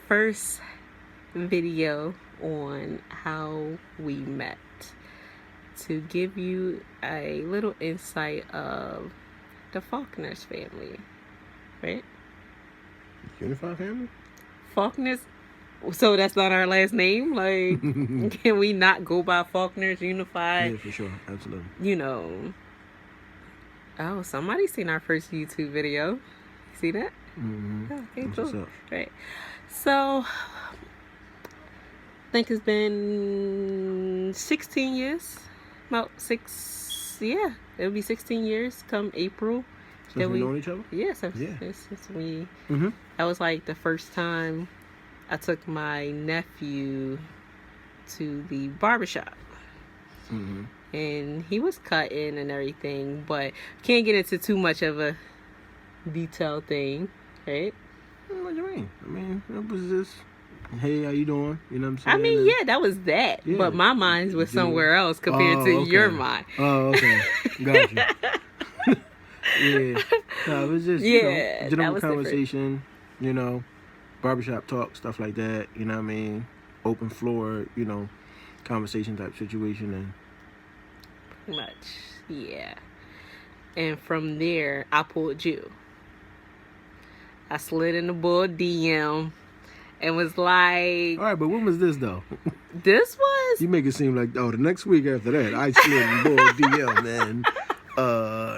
first video on how we met to give you a little insight of the Faulkner's family, right? Unify family? Faulkner's. So that's not our last name? Like, can we not go by Faulkner's Unify? Yeah, for sure. Absolutely. You know. Oh, somebody seen our first YouTube video. See that? Mm-hmm. Oh, okay, That's cool. what's up. Right. So, I think it's been 16 years. About 6, yeah. It'll be 16 years come April. Since we known each other? Yes, Yeah. since we... Mm-hmm. That was like the first time I took my nephew to the barbershop. Mm-hmm. And he was cutting and everything, but can't get into too much of a detailed thing, right? What do you mean? I mean, it was just, hey, how you doing? You know what I'm saying? I mean, yeah, that was that. Yeah. But my mind was somewhere else compared to okay. your mind. Oh, okay. Gotcha. Yeah. No, it was just, Yeah, general that was conversation, barbershop talk, stuff like that, you know what I mean? Open floor, conversation type situation. And Pretty much, yeah. And from there, I pulled you. I slid in the bull DM and was like... All right, but when was this, though? This was... You make it seem like, the next week after that, I slid in the bull DM, man.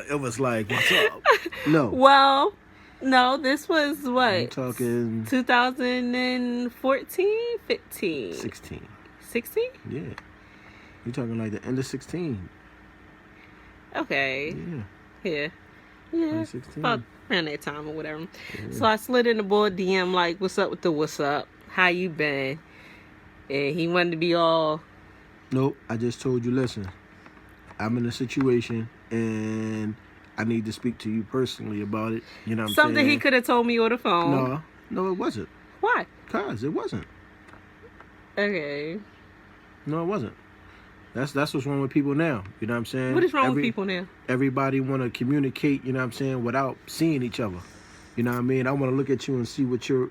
It was like, what's up? No. Well, no, this was what? I'm talking... 2014, 15? 16. 16? Yeah. You're talking like the end of 16. Okay. Yeah. Yeah. 2016. About around that time or whatever. Yeah. So I slid in the boy DM like, what's up with the what's up? How you been? And he wanted to be all... Nope. I just told you, listen, I'm in a situation and I need to speak to you personally about it. You know what I'm saying? Something he could have told me on the phone. No, it wasn't. Why? Cause it wasn't. Okay. No, it wasn't. That's what's wrong with people now. You know what I'm saying? What is wrong with people now? Everybody want to communicate, you know what I'm saying, without seeing each other. You know what I mean? I want to look at you and see what your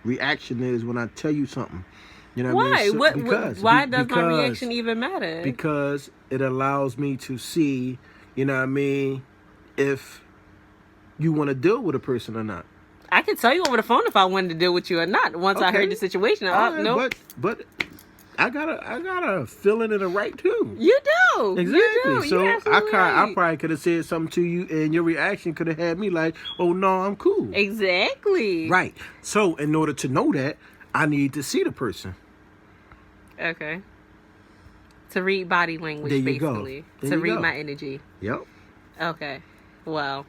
reaction is when I tell you something. You know what I mean? Why does my reaction even matter? Because it allows me to see, you know what I mean, if you want to deal with a person or not. I can tell you over the phone if I wanted to deal with you or not. Once I heard the situation, nope. But I got a feeling and a right too. You do. Exactly. You do. So I probably could have said something to you, and your reaction could have had me like, "Oh no, I'm cool." Exactly. Right. So in order to know that, I need to see the person. Okay. To read body language, basically. To read my energy. Yep. Okay. Well,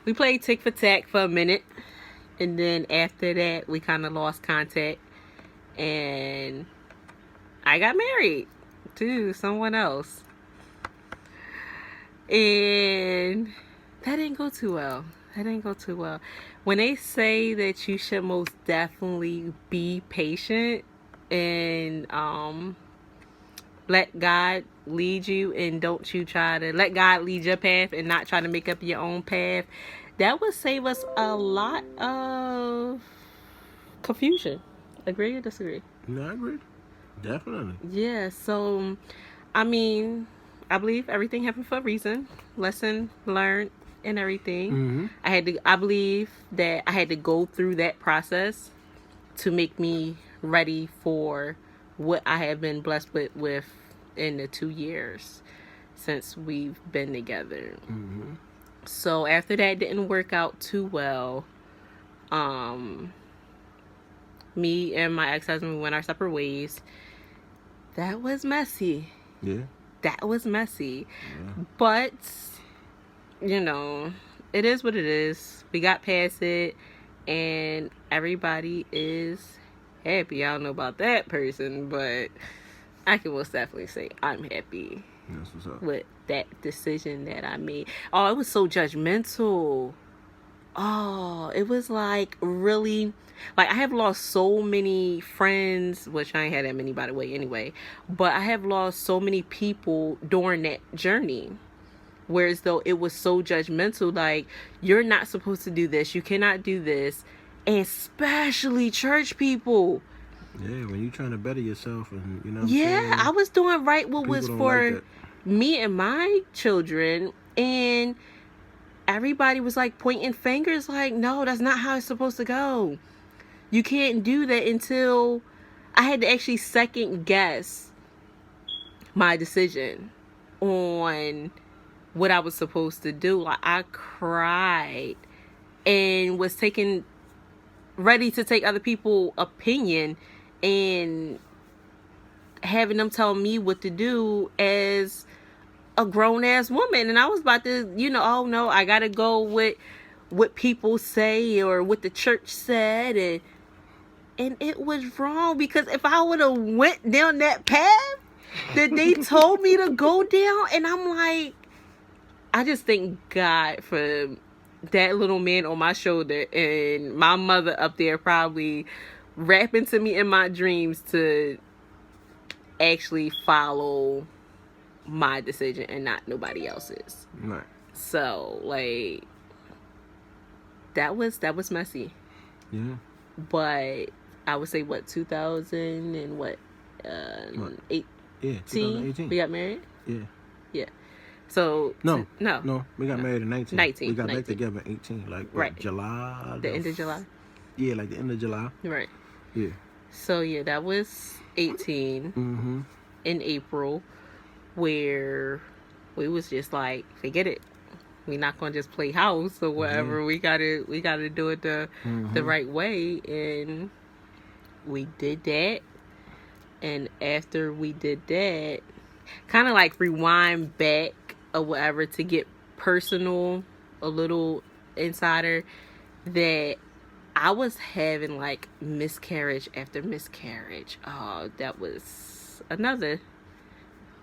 we played tick for tack for a minute, and then after that, we kind of lost contact, and I got married to someone else, and that didn't go too well. When they say that you should most definitely be patient and let God lead you, and don't you try to let God lead your path and not try to make up your own path, that would save us a lot of confusion. Agree or disagree? No, I agree. Definitely. Yeah, so I mean, I believe everything happened for a reason. Lesson learned and everything. Mm-hmm. I believe that I had to go through that process to make me ready for what I have been blessed with in the 2 years since we've been together. Mm-hmm. So after that didn't work out too well, me and my ex-husband went our separate ways. That was messy. Yeah. That was messy. Yeah. But, it is what it is. We got past it, and everybody is happy. I don't know about that person, but I can most definitely say I'm happy. That's what's up. With that decision that I made. Oh, it was so judgmental. Oh, it was like really, like I have lost so many friends, which I ain't had that many by the way anyway, but I have lost so many people during that journey. Whereas though it was so judgmental, like, you're not supposed to do this, you cannot do this. and especially church people. Yeah, when you're trying to better yourself, and you know what I'm Yeah, saying? I was doing right what People was don't like for that. me and my children, and everybody was like pointing fingers like, no, that's not how it's supposed to go. You can't do that. Until I had to actually second guess my decision on what I was supposed to do. Like, I cried and was ready to take other people's opinion and having them tell me what to do as a grown ass woman. And I was about to, oh no, I gotta go with what people say or what the church said, and it was wrong, because if I would have went down that path that they told me to go down, and I'm like, I just thank God for that little man on my shoulder and my mother up there probably rapping to me in my dreams to actually follow my decision and not nobody else's. Right. So like that was messy. Yeah. But I would say 2000 and What? 18? Yeah, 2018. We got married? Yeah. Yeah. So No, no. we got married in 19. 19. We got 19. back together in 18, like what, Right. July. The end of July. Yeah, like the end of July. Right. Yeah. So yeah, that was 18 Mm-hmm. in April, where we was just like, forget it. We're not gonna just play house or whatever. Yeah. We gotta do it the right way, and we did that. And after we did that, kind of like rewind back or whatever to get personal, a little insider, that I was having like miscarriage after miscarriage. Oh, that was another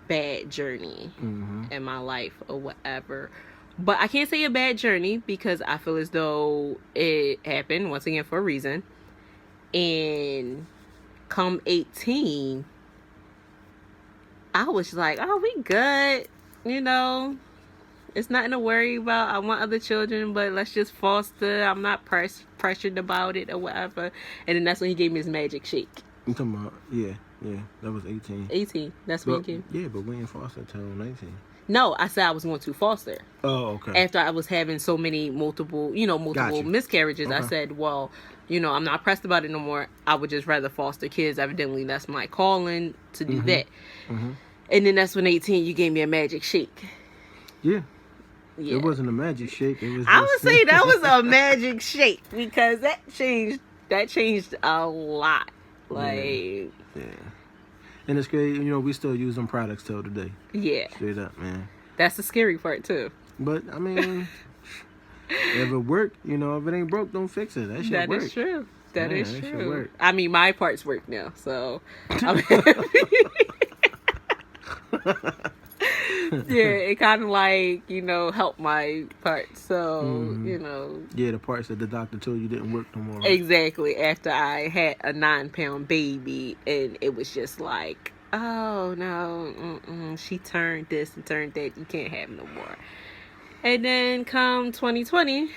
bad journey in my life or whatever. But I can't say a bad journey, because I feel as though it happened once again for a reason. And come 18, I was like, oh, we good. It's nothing to worry about. I want other children, but let's just foster. I'm not pressured about it or whatever. And then that's when he gave me his magic shake. I'm talking about, yeah, that was 18. 18, that's when he gave. Yeah, but we ain't foster until 19. No, I said I was going to foster. Oh, okay. After I was having so many multiple Gotcha. miscarriages, I Okay. said, well, I'm not pressed about it no more. I would just rather foster kids. Evidently, that's my calling to do that. Mm-hmm. And then that's when 18, you gave me a magic shake. Yeah. Yeah. It wasn't a magic shake. It was. I would say that was a magic shake, because that changed a lot. Like, yeah. And it's great, we still use them products till today. Yeah. Straight up, man. That's the scary part too. But I mean, if it work, if it ain't broke, don't fix it. That shit work. That is true. That is That shit true. work. I mean, my parts work now, so I'm yeah, it kind of like, helped my part. So, Yeah, the parts that the doctor told you didn't work no more. Right? Exactly. After I had a 9-pound baby, and it was just like, oh no, she turned this and turned that. You can't have no more. And then come 2020,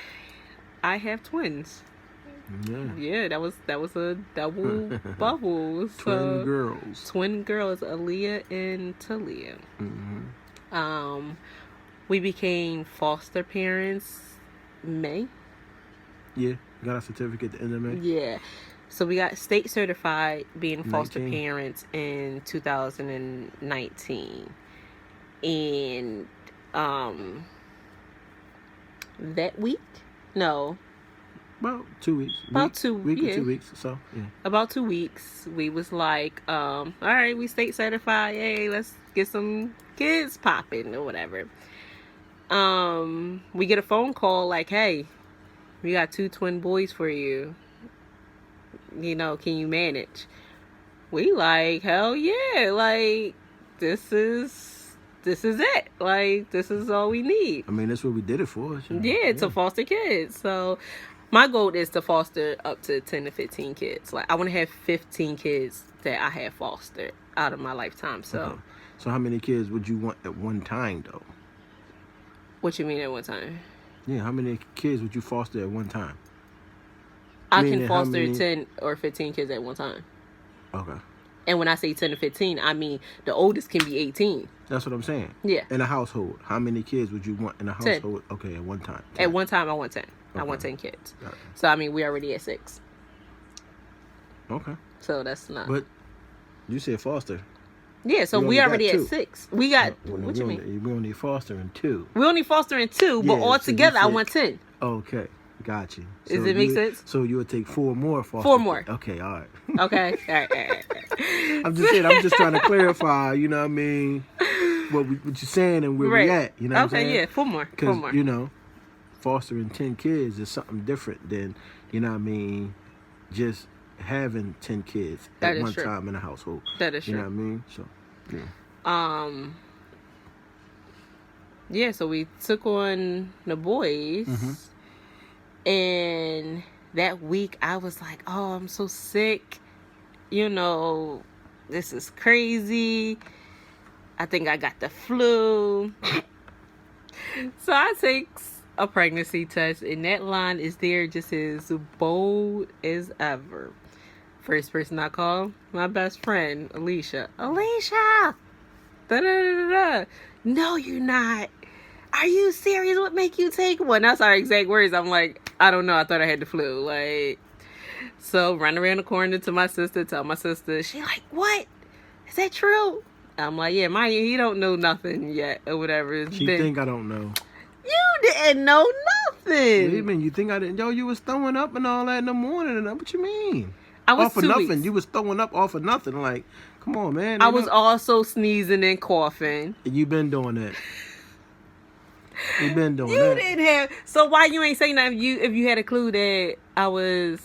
I have twins. Yeah, that was a double bubble. So, twin girls, Aaliyah and Talia. We became foster parents May. Yeah, got a certificate at the end of May. Yeah, so we got state certified being foster 19. parents in 2019, and that week, no. About 2 weeks. About 2 weeks. Week or 2 weeks. So yeah. About 2 weeks, we was like, all right, we state certified. Hey, let's get some kids popping or whatever. We get a phone call like, hey, we got 2 twin boys for you. Can you manage? We like, hell yeah, like this is it. Like, this is all we need. I mean, that's what we did it for. Yeah, to foster kids. So my goal is to foster up to 10 to 15 kids. Like, I want to have 15 kids that I have fostered out of my lifetime. So, So how many kids would you want at one time, though? What you mean at one time? Yeah, how many kids would you foster at one time? I can Meaning how foster many? 10 or 15 kids at one time. Okay. And when I say 10 to 15, I mean the oldest can be 18. That's what I'm saying. Yeah. In a household, how many kids would you want in a 10. household? Okay, at one time. 10. At one time, I want 10. I Okay. want 10 kids. Got it. So, I mean, we already at 6. Okay. So, that's not. But you said foster. Yeah, so we we only already got at 2. 6. We got, Well, no, what we you only, mean? We only fostering 2. We only fostering 2, but Yeah, all so you together, I said- want 10. Okay, got you. Does it make sense? So you would take 4 more foster. 4 more. Okay, all right. Okay. All right. I'm just saying. I'm just trying to clarify. You know what I mean? What you're saying and where we at. You know what I'm saying? Okay, yeah, 4 more. 4 Because more. you know, fostering 10 kids is something different than, you know what I mean, just having 10 kids That at is one true. time in a household. That is You know true. what I mean? So, yeah. Yeah, so we took on the boys, and that week I was like, oh, I'm so sick. You know, this is crazy. I think I got the flu. So I take a pregnancy test, and that line is there just as bold as ever. First person I call, my best friend, Alicia. Alicia! Da-da-da-da-da. No, you're not. Are you serious? What make you take one? That's our exact words. I'm like, I don't know. I thought I had the flu. Like, so run around the corner to my sister, tell my sister. She like, what? Is that true? I'm like, yeah, Maya, he don't know nothing yet or whatever. She think I don't know. You didn't know What do you nothing. mean? You think I didn't? Yo, you was throwing up and all that in the morning. And what you mean? I was Off of 2 nothing. weeks. You was throwing up off of nothing. Like, come on, man. I was also sneezing and coughing. You been doing that. You been doing You that. didn't have. So why you ain't saying nothing? If you had a clue that I was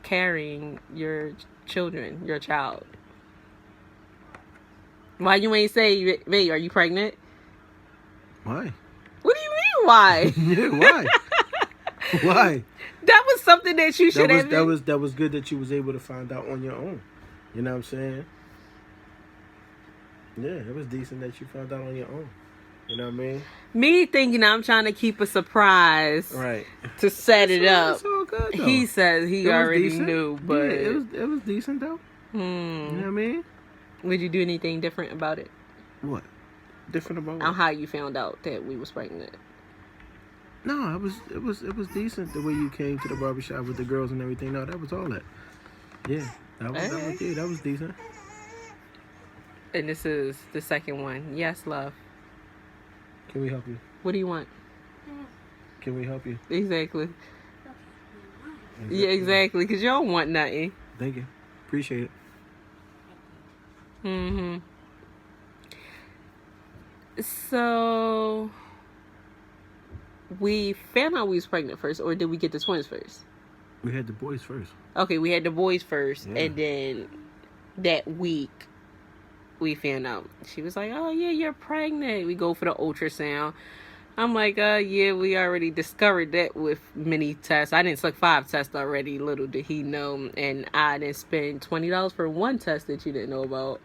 carrying your children, your child. Why you ain't say, "Babe, are you pregnant?" Why? What do you mean? Why? Yeah, why? Why? That was something that you should have. That was good that you was able to find out on your own. You know what I'm saying? Yeah, it was decent that you found out on your own. You know what I mean? Me thinking I'm trying to keep a surprise Right. to set it up. It's all good though. He says he It was already decent. knew, but yeah, it was decent though. You know what I mean? would you do anything different about it? What? Different about On what? how you found out that we was pregnant? No, it was decent the way you came to the barbershop with the girls and everything. No, that was all that. Yeah. That was decent. And this is the second one. Yes, love. Can we help you? What do you want? Can we help you? Exactly. Yeah, exactly. Because you don't want nothing. Thank you. Appreciate it. So we found out we was pregnant first, or did we get the twins first? We had the boys first. Okay, we had the boys first, Yeah. and then that week we found out. She was like, "Oh yeah, you're pregnant." We go for the ultrasound. I'm like, yeah, we already discovered that with many tests. I didn't took 5 tests already. Little did he know, and I didn't spend $20 for one test that you didn't know about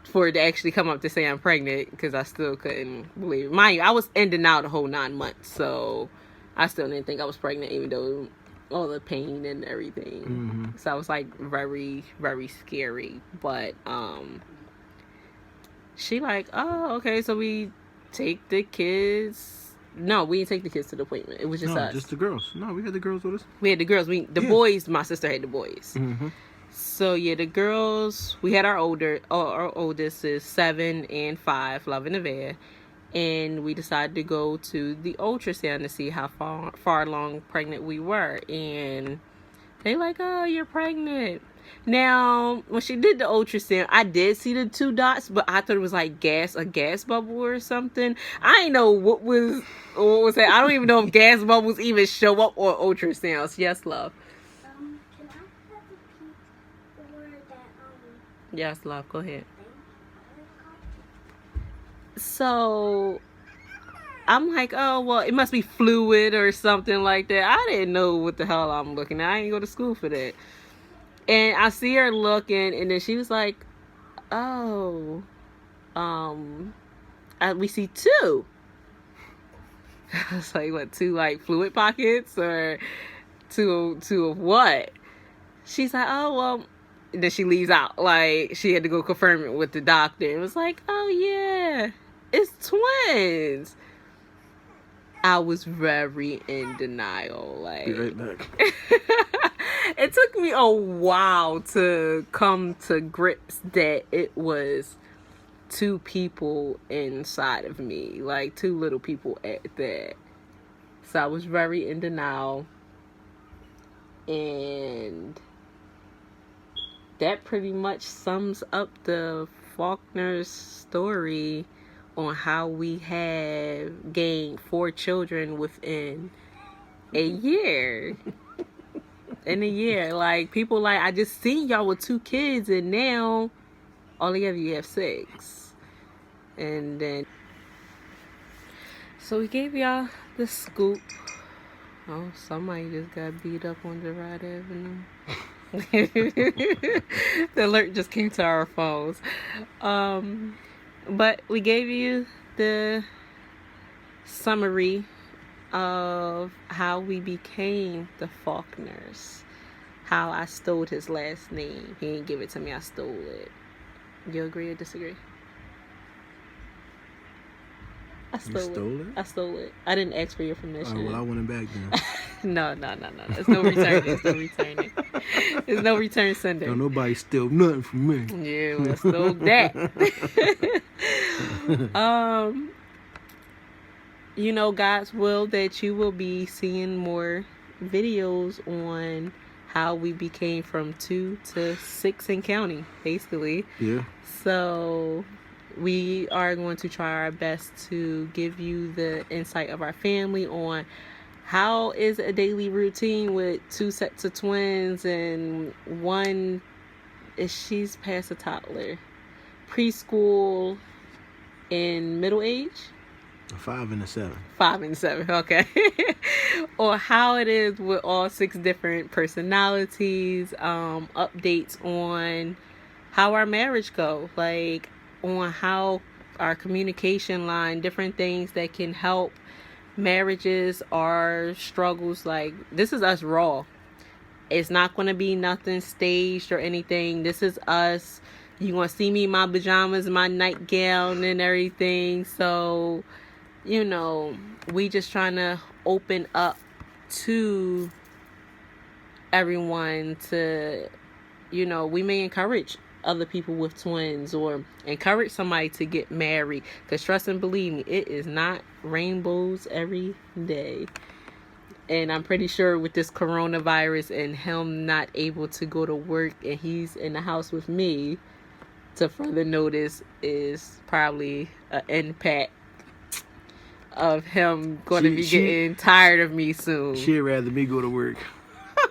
for it to actually come up to say I'm pregnant, because I still couldn't believe it. Mind you, I was in and out the whole 9 months, so I still didn't think I was pregnant, even though all the pain and everything. So I was like very, very scary. But she like, oh, okay, so we take the kids. No, we didn't take the kids to the appointment. It was just us. Just the girls. No, we had the girls with us. We had the girls. The boys, my sister had the boys. So yeah, the girls, we had our oldest is 7 and 5, Love and Nevaeh, and we decided to go to the ultrasound to see how far along pregnant we were, and they like, oh, you're pregnant. Now, when she did the ultrasound, I did see the 2 dots, but I thought it was like a gas bubble or something. I didn't know what was that. I don't even know if gas bubbles even show up on ultrasounds. Yes, love. Can I have a peek or that Yes, love. Go ahead. So I'm like, oh, well, it must be fluid or something like that. I didn't know what the hell I'm looking at. I didn't go to school for that. And I see her looking, and then she was like, oh, we see 2. I was like, what, 2 like fluid pockets? Or to what? She's like, oh, well, and then she leaves out. Like, she had to go confirm it with the doctor. It was like, oh, yeah, it's twins. I was very in denial. Like, Be right back. it took me a while to come to grips that it was two people inside of me. Like, two little people at that. So I was very in denial. And that pretty much sums up the Faulkner's story on how we have gained 4 children within a year. In a year. Like, people like, I just seen y'all with 2 kids and now all together you have 6. And then, so we gave y'all the scoop. Oh, somebody just got beat up on Gerard Avenue. The alert just came to our phones. But we gave you the summary of how we became the Faulkners. How I stole his last name. He didn't give it to me, I stole it. You agree or disagree? I stole it. I stole it. I didn't ask for your permission. Oh, well, I want it back then. No. There's no return. There's no returning. There's no return sender. Don't nobody steal nothing from me. Yeah, well, stole that. You know, God's will that you will be seeing more videos on how we became from 2 to 6 and counting, basically. Yeah. So we are going to try our best to give you the insight of our family on how is a daily routine with 2 sets of twins, and one is she's past a toddler, preschool, and middle age. 5 and a 7. 5 and 7, okay. Or how it is with all 6 different personalities, updates on how our marriage go, like on how our communication line, different things that can help marriages, our struggles. Like, this is us raw. It's not going to be nothing staged or anything. This is us. You're going to see me in my pajamas, my nightgown and everything. So, you know, we just trying to open up to everyone to, you know, we may encourage other people with twins or encourage somebody to get married, because trust and believe me, it is not rainbows every day. And I'm pretty sure with this coronavirus and him not able to go to work and he's in the house with me, to further notice is probably an impact of him going to be getting tired of me soon. She'd rather me go to work.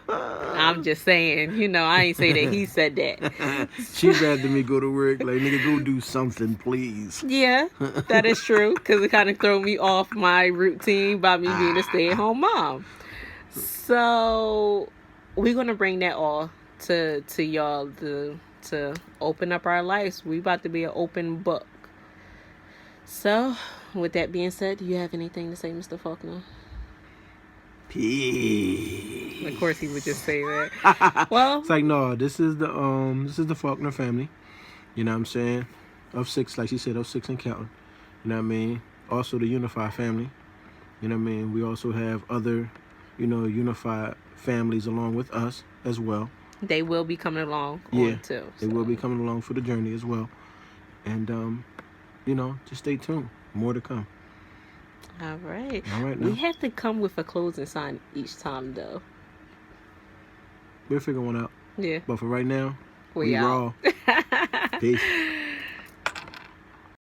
I'm just saying, you know, I ain't say that he said that. She'd rather me go to work. Like, nigga, go do something, please. Yeah, that is true, because it kind of threw me off my routine by me being a stay-at-home mom. So we're going to bring that all to y'all to open up our lives. We about to be an open book. So with that being said, do you have anything to say, Mr. Faulkner? Peace. Of course he would just say that. Well, it's like, no, this is the Faulkner family. You know what I'm saying? Of 6, like she said, of 6 and counting. You know what I mean? Also the Unify family. You know what I mean? We also have other, you know, Unify families along with us as well. They will be coming along yeah, too. They will be coming along for the journey as well. And you know, just stay tuned. More to come. All right. All right. We have to come with a closing sign each time, though. We'll figure one out. Yeah. But for right now, we raw. Peace.